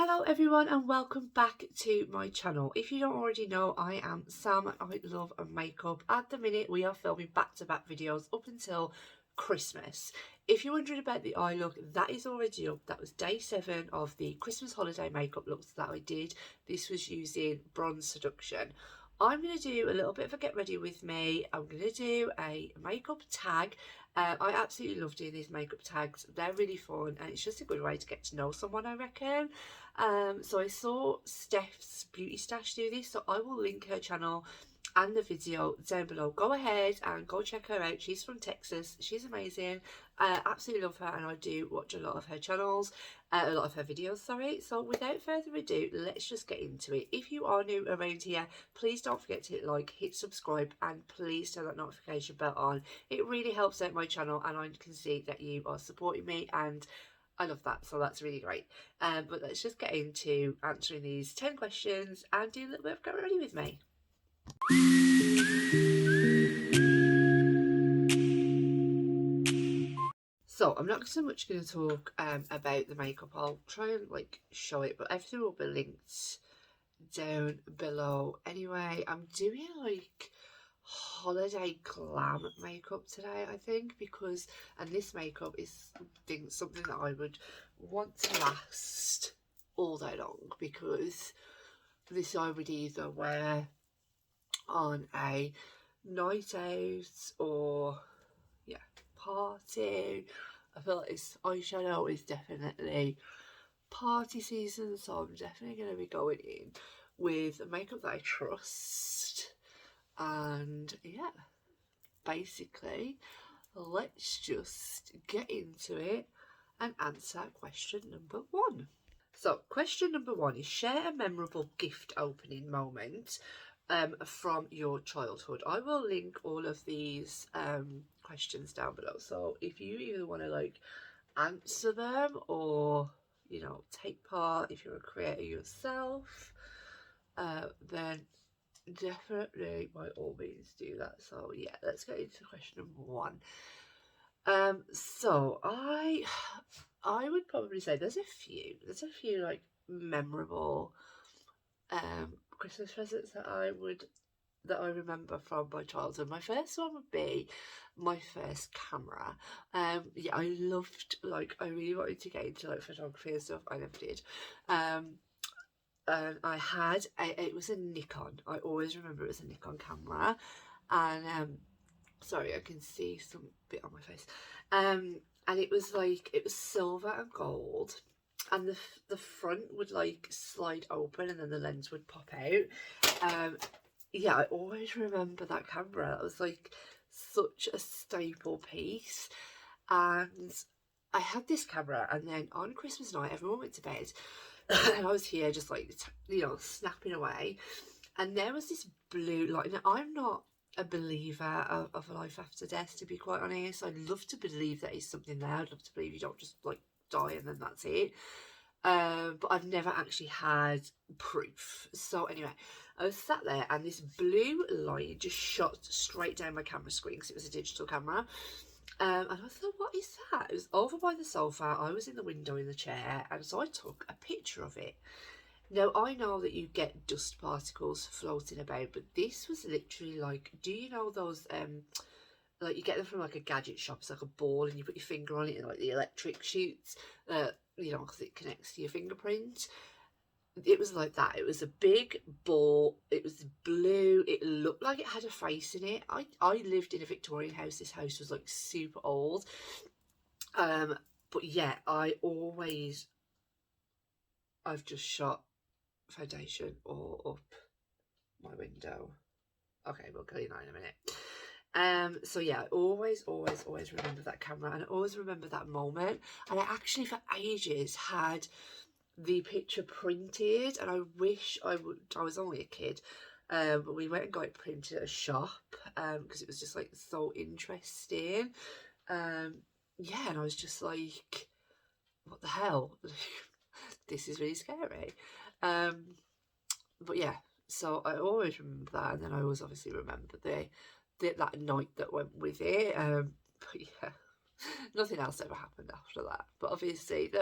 Hello everyone and welcome back to my channel. If you don't already know, I am Sam. I love makeup. At the minute we are filming back-to-back videos up until Christmas. If you're wondering about the eye look, that is already up. That was day 7 of the Christmas holiday makeup looks that I did. This was using Bronze Seduction. I'm going to do a little bit of a get ready with me. I'm going to do a makeup tag. I absolutely love doing these makeup tags. They're really fun and it's just a good way to get to know someone, I reckon. So I saw Steph's Beauty Stash do this, so I will link her channel and the video down below. Go ahead and go check her out. She's from Texas. She's amazing. Absolutely love her and I do watch a lot of her channels, a lot of her videos, sorry. So without further ado, let's just get into it. If you are new around here, please don't forget to hit like, hit subscribe and please turn that notification bell on. It really helps out my channel and I can see that you are supporting me and I love that, so that's really great. But let's just get into answering these 10 questions and do a little bit of get ready with me. So I'm not so much going to talk about the makeup. I'll try and show it, but everything will be linked down below. Anyway, I'm doing holiday glam makeup today, I think, because this makeup is something that I would want to last all day long, because this I would either wear on a night out or party. I feel like this eyeshadow is definitely party season, so I'm definitely going to be going in with makeup that I trust. And yeah, basically let's just get into it and answer question number 1. So question number 1 is, share a memorable gift opening moment from your childhood. I will link all of these questions down below, so if you either want to answer them or take part, if you're a creator yourself, then definitely by all means do that. So yeah, let's get into question number 1. So I would probably say there's a few memorable Christmas presents that I remember from my childhood. My first one would be my first camera. Yeah, I loved, I really wanted to get into photography and stuff. I never did. And I had it was a Nikon. I always remember it was a Nikon camera, and sorry, I can see some bit on my face. And it was silver and gold, and the front would slide open and then the lens would pop out. Yeah, I always remember that camera. That was such a staple piece. And I had this camera, and then on Christmas night everyone went to bed and I was here just snapping away, and there was this blue light. Now, I'm not a believer of life after death, to be quite honest. I'd love to believe that is something there. I'd love to believe you don't just die and then that's it. But I've never actually had proof. So anyway, I was sat there and this blue light just shot straight down my camera screen, because it was a digital camera. And I thought, what is that? It was over by the sofa. I was in the window in the chair, and so I took a picture of it. Now, I know that you get dust particles floating about, but this was literally do you know those you get them from a gadget shop? It's like a ball and you put your finger on it and the electric shoots, because it connects to your fingerprint. It was like that. It was a big ball. It was blue. It looked like it had a face in it. I lived in a Victorian house. This house was super old. But yeah, I've just shot foundation all up my window. Okay, we'll clean that in a minute. So yeah, I always remember that camera, and I always remember that moment. And I actually for ages had the picture printed, and I wish I was only a kid, but we went and got it printed at a shop, because it was just so interesting. Yeah, and I was just like, what the hell? This is really scary. But yeah, so I always remember that, and then I always obviously remember that night that went with it. But yeah, nothing else ever happened after that. But obviously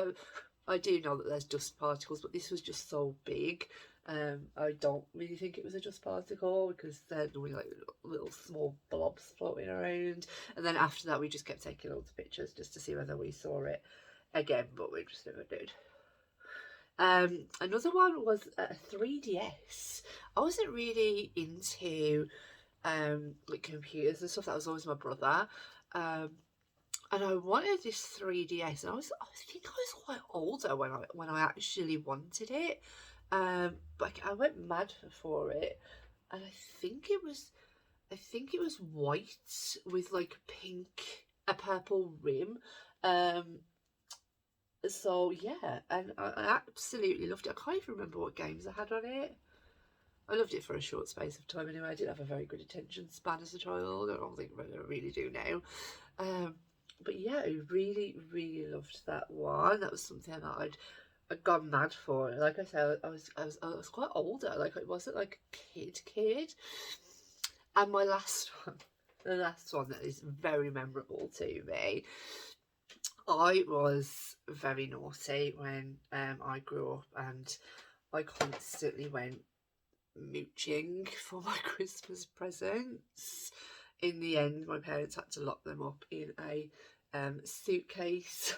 I do know that there's dust particles, but this was just so big. I don't really think it was a dust particle because they're normally like little small blobs floating around. And then after that, we just kept taking loads of pictures just to see whether we saw it again, but we just never did. Another one was a 3DS. I wasn't really into like computers and stuff. That was always my brother. And I wanted this 3DS, and I think I was quite older when I actually wanted it. But I went mad for it, and I think it was white with like a purple rim. So yeah, and I absolutely loved it. I can't even remember what games I had on it. I loved it for a short space of time anyway. I did have a very good attention span as a child. I don't think I really do now. But yeah, I really, really loved that one. That was something that I'd gone mad for. Like I said, I was quite older. Like, it wasn't like a kid. And my last one, the last one that is very memorable to me. I was very naughty when I grew up, and I constantly went mooching for my Christmas presents. In the end, my parents had to lock them up in a suitcase.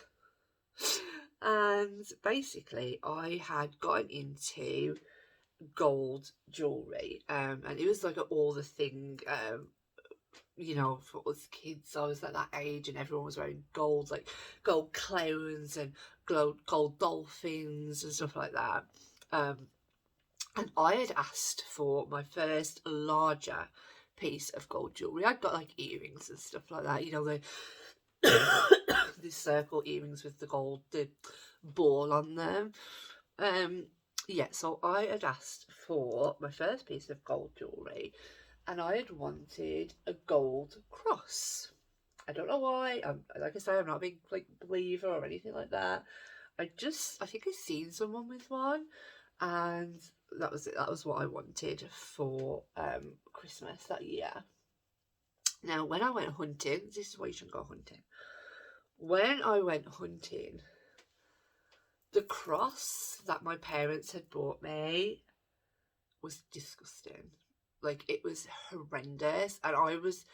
And basically, I had gotten into gold jewellery, and it was like all the thing, you know, for us kids. I was at that age, and everyone was wearing gold, like gold clowns and gold dolphins and stuff like that. And I had asked for my first larger piece of gold jewellery. I'd got like earrings and stuff like that, you know, the circle earrings with the ball on them. Yeah, so I had asked for my first piece of gold jewellery, and I had wanted a gold cross. I don't know why. Like I say, I'm not a big like believer or anything like that. I think I'd seen someone with one, and that was it. That was what I wanted for Christmas that year. Now, when I went hunting, this is why you shouldn't go hunting. When I went hunting, the cross that my parents had bought me was disgusting. Like, it was horrendous, and I was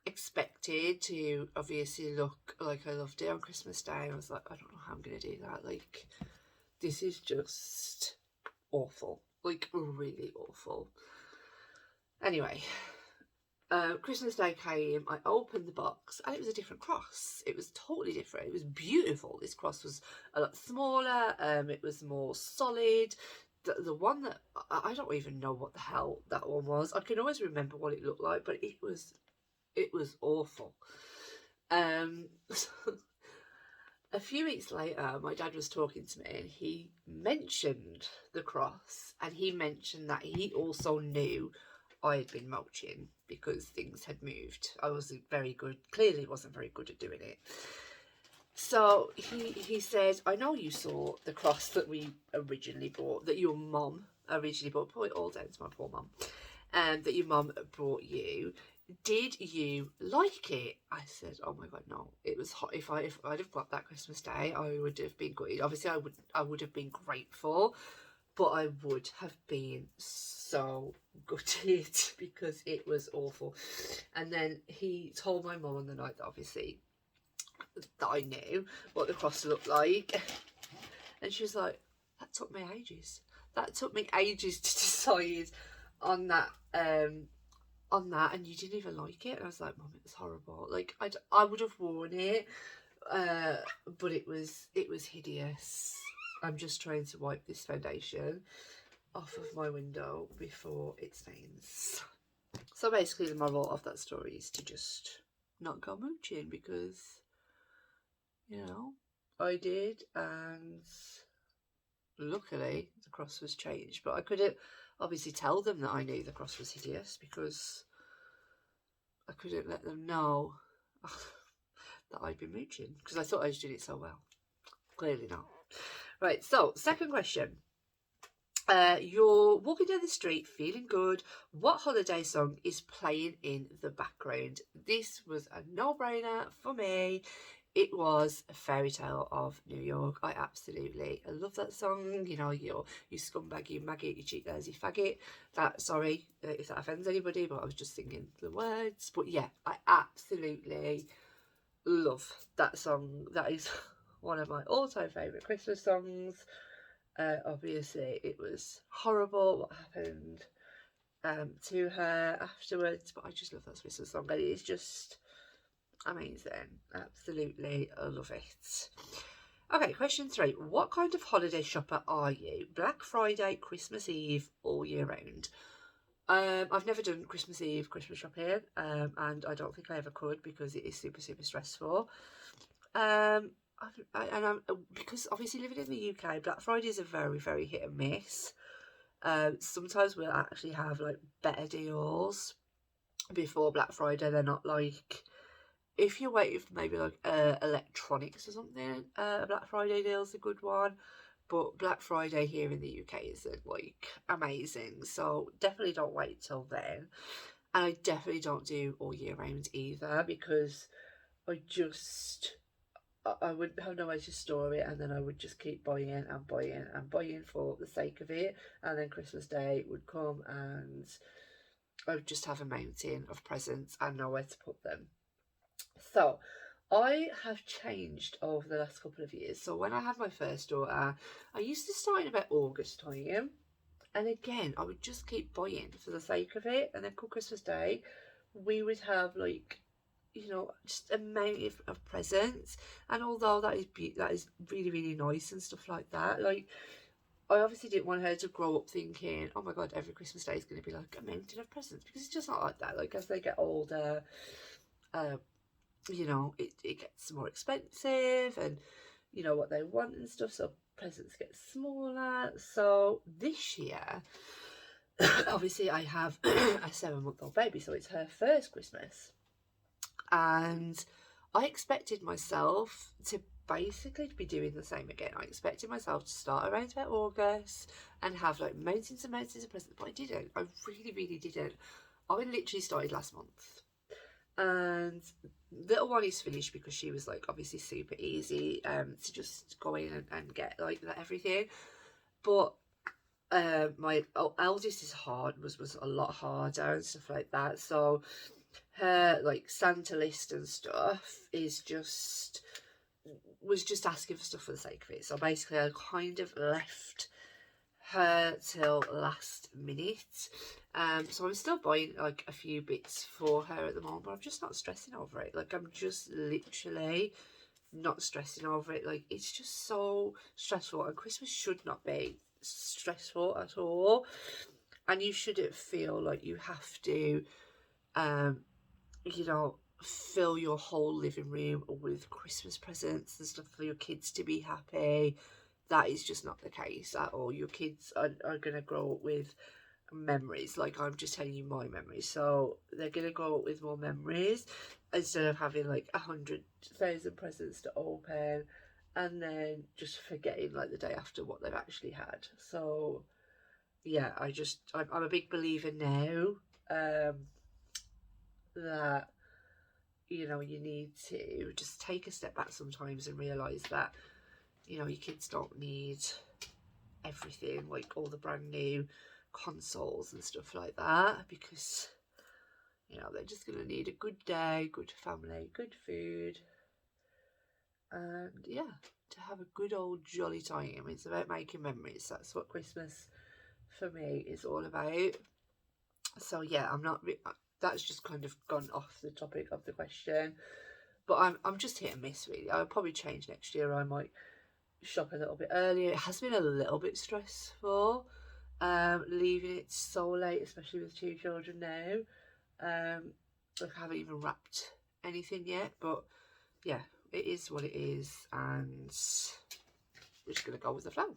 expected to obviously look like I loved it on Christmas Day. I was like, I don't know how I'm gonna do that. Like, this is just awful, like really awful. Anyway, Christmas Day came, I opened the box, and it was a different cross. It was totally different. It was beautiful. This cross was a lot smaller, it was more solid. The one that, I don't even know what the hell that one was. I can always remember what it looked like, but it was awful. A few weeks later, my dad was talking to me, and he mentioned the cross, and he mentioned that he also knew I had been mulching because things had moved. I wasn't very good, clearly wasn't very good at doing it. So he said, I know you saw the cross that we originally bought, that your mum originally bought. Put it all down to my poor mum. That your mum brought you. Did you like it? I said, oh my god, no. It was hot. If I'd have got that Christmas Day, I would have been good. Obviously, I would have been grateful, but I would have been so gutted because it was awful. And then he told my mum on the night that obviously that I knew what the cross looked like, and she was like, that took me ages. That took me ages to decide on that. And you didn't even like it. And I was like, Mum, it was horrible. Like, I would have worn it, but it was hideous. I'm just trying to wipe this foundation off of my window before it stains. So basically, the moral of that story is to just not go mooching, because, you know, I did, and luckily the cross was changed. But I couldn't obviously tell them that I knew the cross was hideous, because I couldn't let them know that I'd been mooching, because I thought I was doing it so well. Clearly not. Right, so second question. You're walking down the street feeling good. What holiday song is playing in the background? This was a no-brainer for me. it was A Fairy Tale of New York. I love that song. You know, you scumbag, you maggot, you cheap lazy faggot. Sorry if that offends anybody, but I was just singing the words. But yeah, I absolutely love that song. That is one of my all-time favourite Christmas songs. Obviously, it was horrible what happened to her afterwards, but I just love that Christmas song, and it is just amazing. Absolutely love it. Okay, question 3. What kind of holiday shopper are you? Black Friday, Christmas Eve, all year round? I've never done Christmas Eve Christmas shopping, and I don't think I ever could because it is super stressful. Because obviously living in the UK, Black Fridays are very hit and miss. Sometimes we'll actually have like better deals before Black Friday. They're not like, if you're waiting for maybe like electronics or something, Black Friday deal's a good one. But Black Friday here in the UK isn't like amazing, so definitely don't wait till then. And I definitely don't do all year round either, because I would have no way to store it, and then I would just keep buying and buying and buying for the sake of it, and then Christmas Day would come and I would just have a mountain of presents and nowhere to put them. So I have changed over the last couple of years. So when I had my first daughter, I used to start in about August time, and again I would just keep buying for the sake of it, and then come Christmas Day we would have like, you know, just a mountain of presents. And although that is really nice and stuff like that, like I obviously didn't want her to grow up thinking, oh my god, every Christmas Day is going to be like a mountain of presents, because it's just not like that. Like as they get older, uh, you know, it gets more expensive, and you know what they want and stuff, so presents get smaller. So this year, obviously I have a 7-month-old baby, so it's her first Christmas, and I expected myself to basically be doing the same again. I expected myself to start around about August and have like mountains and mountains of presents, but I didn't. I really didn't. I literally started last month, and little one is finished because she was like obviously super easy to just go in and get like everything. But my eldest is was a lot harder and stuff like that. So her like Santa list and stuff was just asking for stuff for the sake of it. So basically I kind of left her till last minute. So I'm still buying like a few bits for her at the moment, but I'm just not stressing over it. Like I'm just literally not stressing over it. Like it's just so stressful, and Christmas should not be stressful at all. And you shouldn't feel like you have to you know, fill your whole living room with Christmas presents and stuff for your kids to be happy. That is just not the case at all. Your kids are going to grow up with memories. Like I'm just telling you my memories. So they're going to grow up with more memories instead of having like 100,000 presents to open and then just forgetting like the day after what they've actually had. So yeah, I'm a big believer now that, you know, you need to just take a step back sometimes and realise that, you know, your kids don't need everything, like all the brand new consoles and stuff like that, because, you know, they're just going to need a good day, good family, good food, and yeah, to have a good old jolly time. It's about making memories. That's what Christmas for me is all about. So yeah, that's just kind of gone off the topic of the question, but I'm just hit and miss really. I'll probably change next year. I might shop a little bit earlier. It has been a little bit stressful, leaving it so late, especially with 2 children now. I haven't even wrapped anything yet, but yeah, it is what it is, and we're just gonna go with the flow.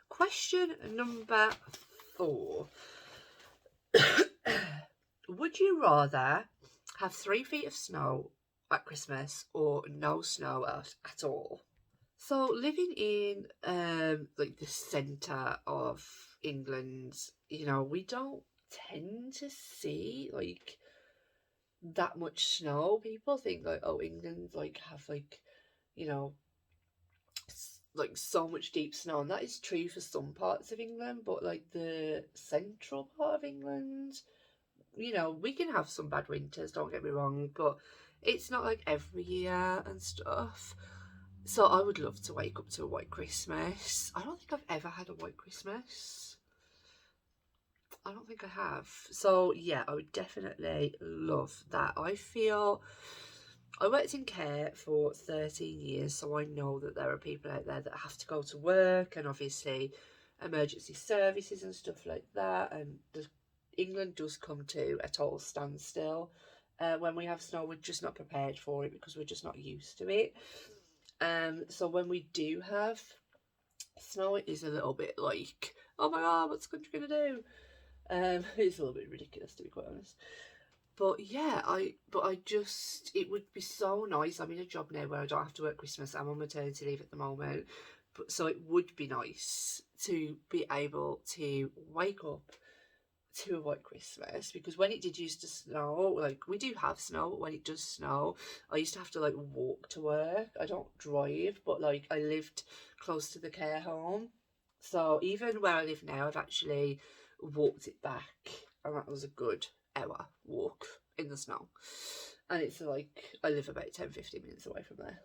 Question number 4. Would you rather have 3 feet of snow at Christmas or no snow at all? So living in like the centre of England, you know, we don't tend to see like that much snow. People think like, oh, England like have like you know, like so much deep snow, and that is true for some parts of England, but like the central part of England, you know, we can have some bad winters, don't get me wrong, but it's not like every year and stuff. So I would love to wake up to a white Christmas. I don't think I've ever had a white Christmas. I don't think I have. So yeah, I would definitely love that. I feel I worked in care for 13 years, so I know that there are people out there that have to go to work, and obviously emergency services and stuff like that. And England does come to a total standstill when we have snow. We're just not prepared for it because we're just not used to it. So when we do have snow, it is a little bit like, oh my god, what's the country gonna do? It's a little bit ridiculous, to be quite honest. But yeah, it would be so nice. I'm in a job now where I don't have to work Christmas. I'm on maternity leave at the moment. But so it would be nice to be able to wake up to a white Christmas, because when it did used to snow, like we do have snow, but when it does snow, I used to have to like walk to work. I don't drive, but like I lived close to the care home. So even where I live now, I've actually walked it back, and that was a good hour walk in the snow. And it's like I live about 10-15 minutes away from there.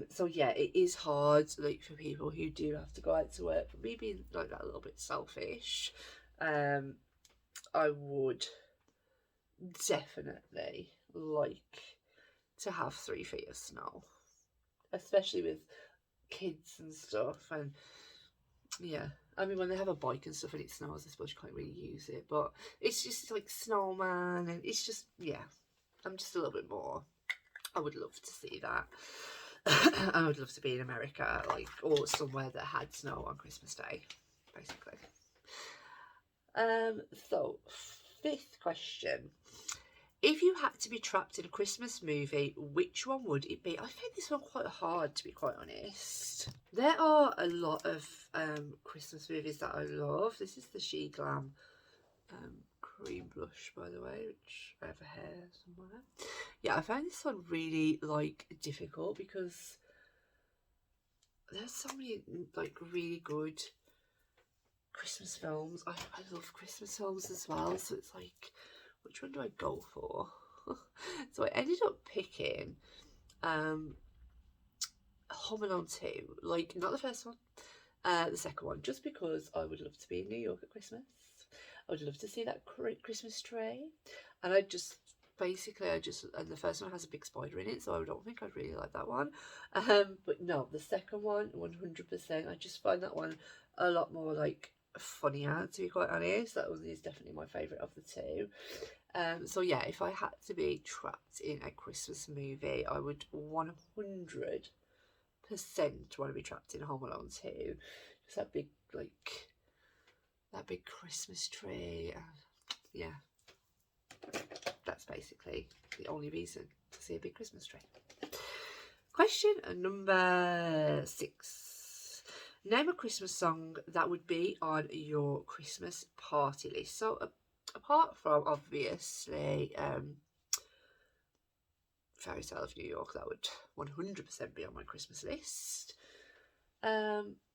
So yeah, it is hard like for people who do have to go out to work. But me being like that a little bit selfish, I would definitely like to have 3 feet of snow, especially with kids and stuff. And yeah, I mean, when they have a bike and stuff and it snows, I suppose you can't really use it, but it's just like snowman, and it's just, yeah, I'm just a little bit more, I would love to see that. I would love to be in America, like, or somewhere that had snow on Christmas Day, basically. So 5th question. If you had to be trapped in a Christmas movie, which one would it be? I find this one quite hard, to be quite honest. There are a lot of Christmas movies that I love. This is the She Glam cream blush, by the way, which I have a hair somewhere. Yeah, I found this one really like difficult because there's so many like really good Christmas films. I love Christmas films as well, so it's like, which one do I go for? So I ended up picking Home Alone 2, like not the first one, the second one, just because I would love to be in New York at Christmas. I would love to see that Christmas tree, and and the first one has a big spider in it, so I don't think I'd really like that one. But no, the second one, 100%. I just find that one a lot more like funnier, to be quite honest. That one is definitely my favourite of the two. So yeah, if I had to be trapped in a Christmas movie, I would 100% want to be trapped in Home Alone 2. Just that big Christmas tree. Yeah, that's basically the only reason to see a big Christmas tree. Question number 6. Name a Christmas song that would be on your Christmas party list. So apart from obviously Fairy Tale of New York, that would 100% be on my Christmas list.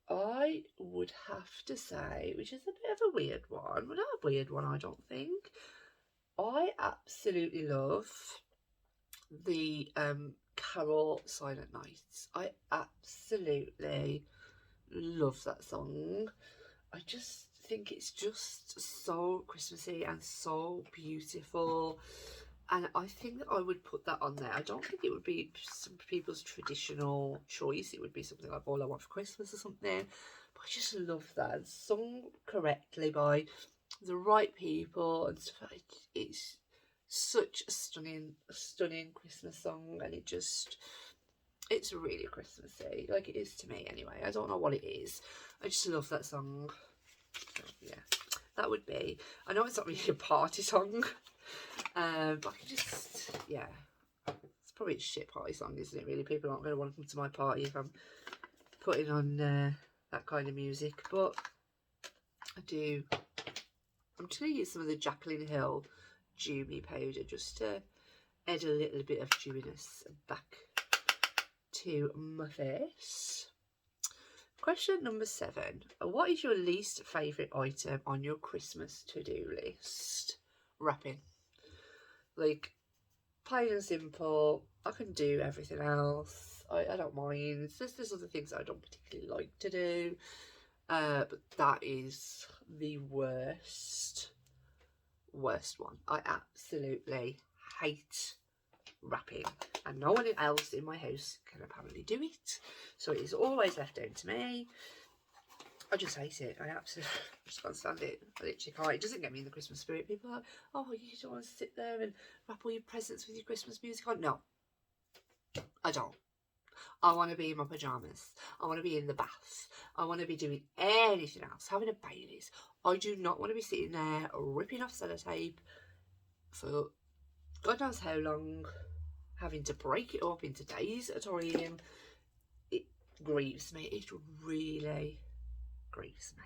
I would have to say, which is a bit of a weird one, but not a weird one, I don't think. I absolutely love the Carol Silent Nights. I absolutely love that song. I just think it's just so Christmassy and so beautiful, and I think that I would put that on there. I don't think it would be some people's traditional choice. It would be something like All I Want for Christmas or something, but I just love that. It's sung correctly by the right people and stuff. It's such a stunning Christmas song, and it's really Christmassy, like it is to me anyway. I don't know what it is, I just love that song. So, yeah, that would be, I know it's not really a party song, but I can just, yeah, it's probably a shit party song, isn't it, really? People aren't going to want to come to my party if I'm putting on that kind of music. But I'm just going to use some of the Jacqueline Hill Dew Me powder just to add a little bit of dewiness back to my face. Question number 7. What is your least favourite item on your Christmas to-do list? Wrapping. Like, plain and simple. I can do everything else. I don't mind. There's other things that I don't particularly like to do. But that is the worst one. I absolutely hate wrapping, and no one else in my house can apparently do it, so it is always left down to me. I just hate it. I absolutely just can't stand it. I literally can't. It doesn't get me in the Christmas spirit. People are like, oh, you don't want to sit there and wrap all your presents with your Christmas music on. No, I don't. I want to be in my pyjamas. I want to be in the bath. I want to be doing anything else, having a Baileys. I do not want to be sitting there ripping off sellotape for God knows how long, having to break it up into days at a time. It grieves me. It really grieves me.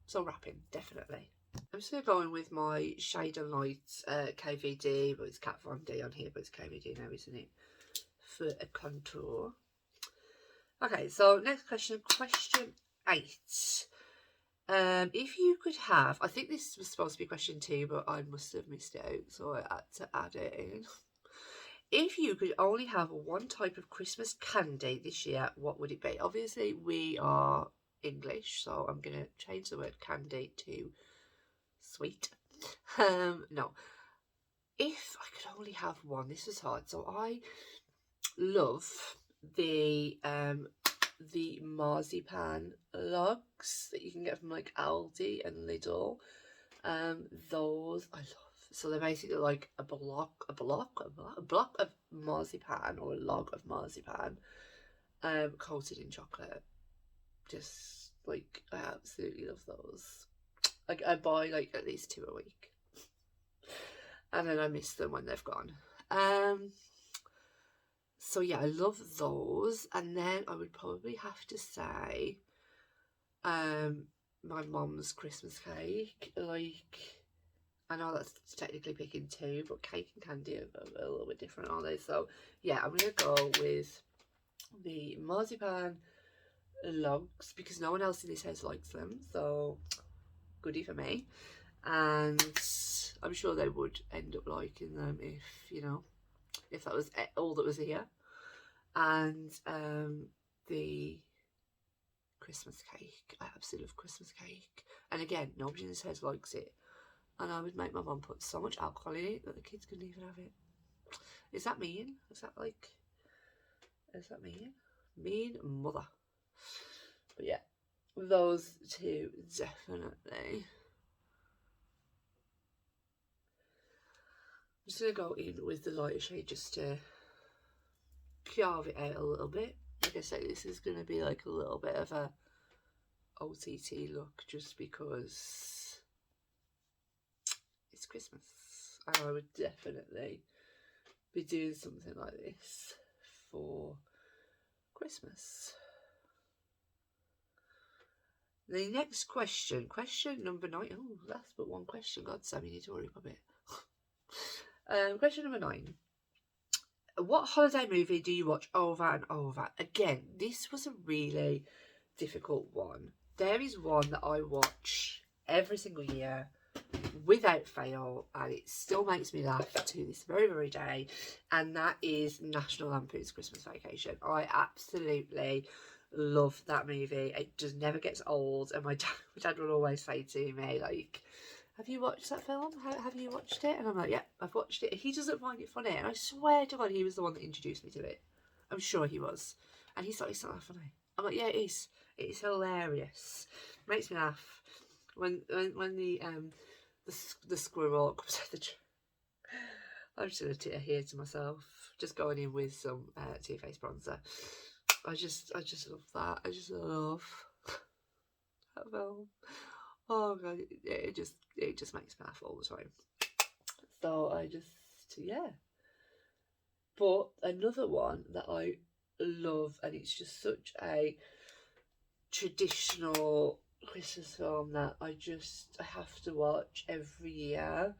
So wrapping, definitely. I'm still going with my Shade and Light KVD, but it's Kat Von D on here, but it's KVD now, isn't it? For a contour. Okay, so next question, question 8. If you could have, I think this was supposed to be question 2, but I must have missed it out, so I had to add it in. If you could only have one type of Christmas candy this year, what would it be? Obviously, we are English, so I'm going to change the word candy to sweet. No. If I could only have one, this was hard. So I love the marzipan lugs that you can get from like Aldi and Lidl. Those I love. So they're basically like a block of marzipan, or a log of marzipan, coated in chocolate. Just like, I absolutely love those. Like, I buy like at least 2 a week, and then I miss them when they've gone. So yeah, I love those. And then I would probably have to say my mum's Christmas cake. Like, I know that's technically picking 2, but cake and candy are a little bit different, aren't they? So yeah, I'm gonna go with the marzipan logs because no one else in this house likes them, so goodie for me. And I'm sure they would end up liking them if, you know, if that was all that was here. And the Christmas cake. I absolutely love Christmas cake. And again, nobody in this house likes it. And I would make my mum put so much alcohol in it that the kids couldn't even have it. Is that mean? Is that mean? Mean mother. But yeah, those 2 definitely. I'm just going to go in with the lighter shade just to carve it out a little bit. Like I say, this is going to be like a little bit of a OTT look just because it's Christmas. And I would definitely be doing something like this for Christmas. The next question, question number 9. Oh, last but one question. God, Sam, you need to hurry up a bit. Question number 9. What holiday movie do you watch over and over? Again, this was a really difficult one. There is one that I watch every single year without fail, and it still makes me laugh to this very, very day, and that is National Lampoon's Christmas Vacation. I absolutely love that movie. It just never gets old, and my dad would always say to me, like, have you watched that film? Have you watched it? And I'm like, yeah, I've watched it. He doesn't find it funny, and I swear to God he was the one that introduced me to it. I'm sure he was. And he's like, it's not that funny. I'm like, yeah, it is. It is hilarious. It makes me laugh. When the squirrel comes out the tree. I'm just going to here to myself. Just going in with some Too Faced bronzer. I just love that. I just love that film. Oh God, it just makes me laugh all the time. So yeah. But another one that I love, and it's just such a traditional Christmas film that I have to watch every year,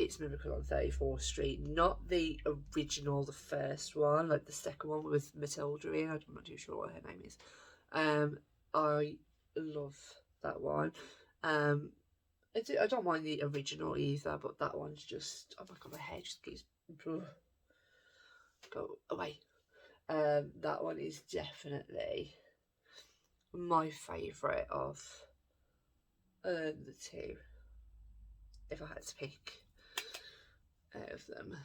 It's Miracle on 34th Street, not the original, the first one, like the second one with Matilda in. I'm not too sure what her name is. I love that one. I don't mind the original either, but that one's just, oh my god, my hair just keeps go away. That one is definitely my favourite of the two, if I had to pick out of them.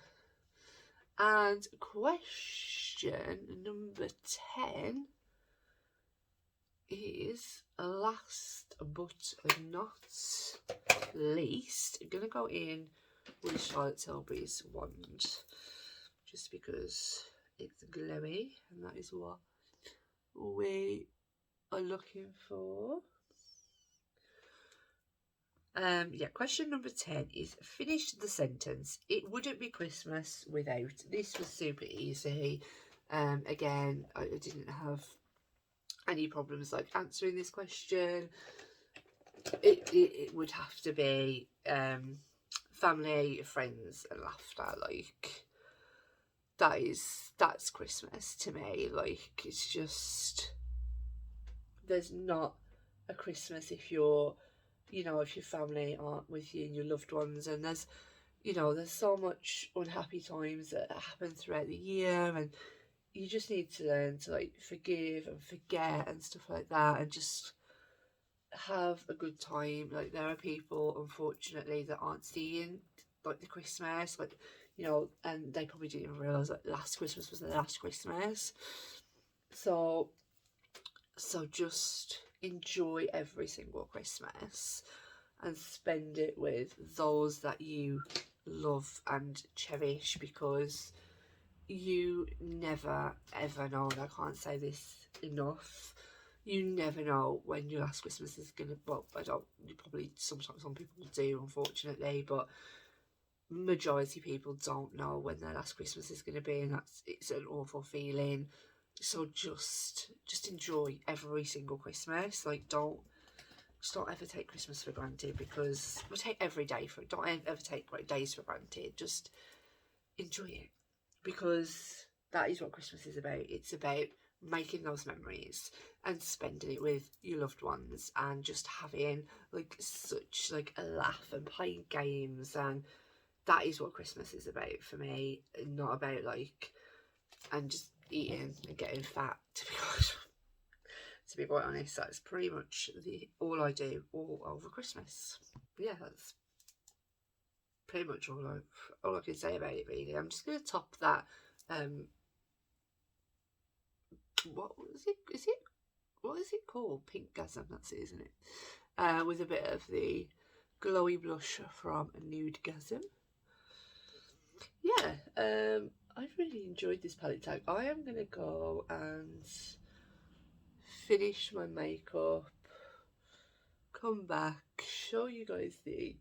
And question number 10 is, last but not least, I'm going to go in with Charlotte Tilbury's wand, just because it's glowy, and that is what we are looking for. Yeah, question number 10 is, finish the sentence. It wouldn't be Christmas without. This was super easy. Again, I didn't have any problems like answering this question. It would have to be family, friends and laughter. Like, that's Christmas to me. Like, it's just, there's not a Christmas if you're, you know, if your family aren't with you and your loved ones, and there's, you know, there's so much unhappy times that happen throughout the year, and you just need to learn to like forgive and forget and stuff like that, and just have a good time. Like, there are people, unfortunately, that aren't seeing like the Christmas, like, you know, and they probably didn't even realise that last Christmas was the last Christmas. So just enjoy every single Christmas and spend it with those that you love and cherish, because you never ever know, and I can't say this enough, you never know when your last Christmas is gonna, well, I don't, you probably, sometimes some people do, unfortunately, but majority of people don't know when their last Christmas is gonna be, and it's an awful feeling. So just enjoy every single Christmas. Like, don't ever take Christmas for granted, because we'll take every day for it. Don't ever take days for granted. Just enjoy it, because that is what Christmas is about. It's about making those memories and spending it with your loved ones, and just having like such like a laugh and playing games, and that is what Christmas is about for me. Not about like, and just eating and getting fat, to be quite honest. That's pretty much all I do all over Christmas. Yeah, that's pretty much all I can say about it, really. I'm just going to top that. What is it called? Pinkgasm, that's it, isn't it? With a bit of the glowy blush from Nudegasm. Yeah, I've really enjoyed this palette tag. I am going to go and finish my makeup, come back, show you guys the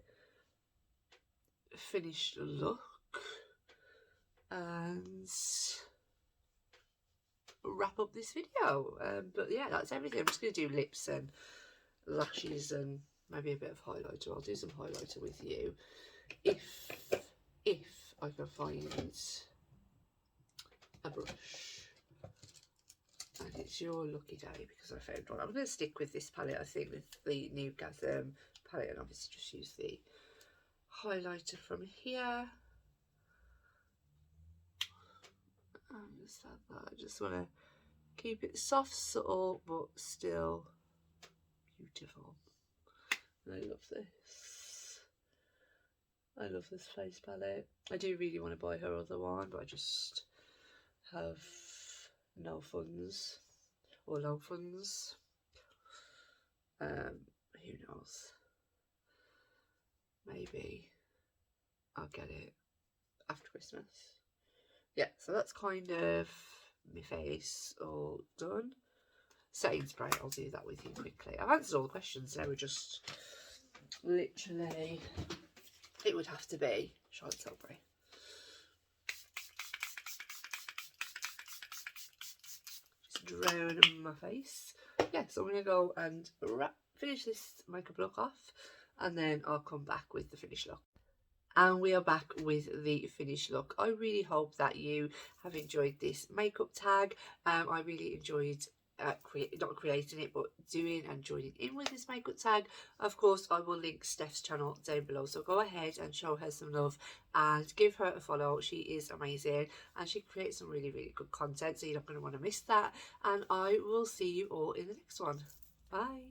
finished look, and wrap up this video. But yeah, that's everything. I'm just going to do lips and lashes and maybe a bit of highlighter. I'll do some highlighter with you if I can find a brush. And it's your lucky day, because I found one. I'm going to stick with this palette, I think, with the Nudegasm palette, and obviously just use the highlighter from here. I just want to keep it soft, subtle, but still beautiful. And I love this. I love this face palette. I do really want to buy her other one, but I just have no funds, or low funds. Who knows? Maybe I'll get it after Christmas. Yeah, so that's kind of my face all done. Setting spray, I'll do that with you quickly. I've answered all the questions, they were just literally, it would have to be Charlotte Tilbury. Just drown my face. Yeah, so I'm going to go and finish this makeup look off, and then I'll come back with the finished look. and we are back with the finished look. I really hope that you have enjoyed this makeup tag. I really enjoyed not creating it, but doing and joining in with this makeup tag. Of course, I will link Steph's channel down below, so go ahead and show her some love and give her a follow. She is amazing and she creates some really good content, so you're not going to want to miss that. And I will see you all in the next one. Bye.